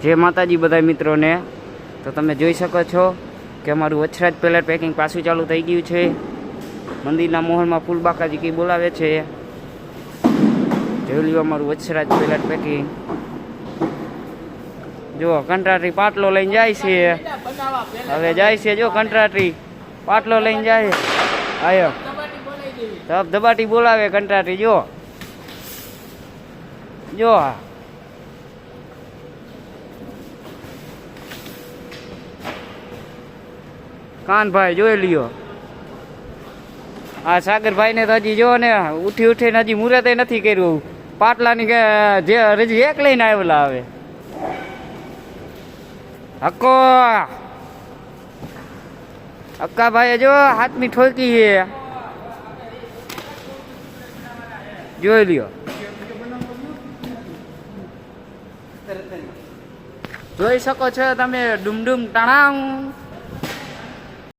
જય માતાજી બધા મિત્રોને। તો તમે જોઈ શકો છો કે અમારું વછરાજ પેલેટ પેકિંગ પાછું ચાલુ થઈ ગયું છે। મંદિરના મોહલમાં ફૂલબાકાજી કી બોલાવે છે। જોઈ લ્યો અમારું વછરાજ પેલેટ પેકિંગ। જો કંટ્રાટી પાટલો લઈને જાય છે, હવે જાય છે। જો કંટ્રાટી પાટલો લઈને જાય, આયો ધબાટી બોલાવે કંટ્રાટી। જો જો કાનભાઈ જોઈ લ્યો। આ સાગરભાઈ ને તો હજી જો ને ઉઠીને હજી મુહૂર્તે નથી કર્યું। પાટલાની જે હજી એક લઈને આવેલા હવે હક્કો અક્કાભાઈએ જો હાથમી ઠોકી છે, જોઈ લ્યો। જોઈ શકો છો તમે ડુમડુમ ટણામ।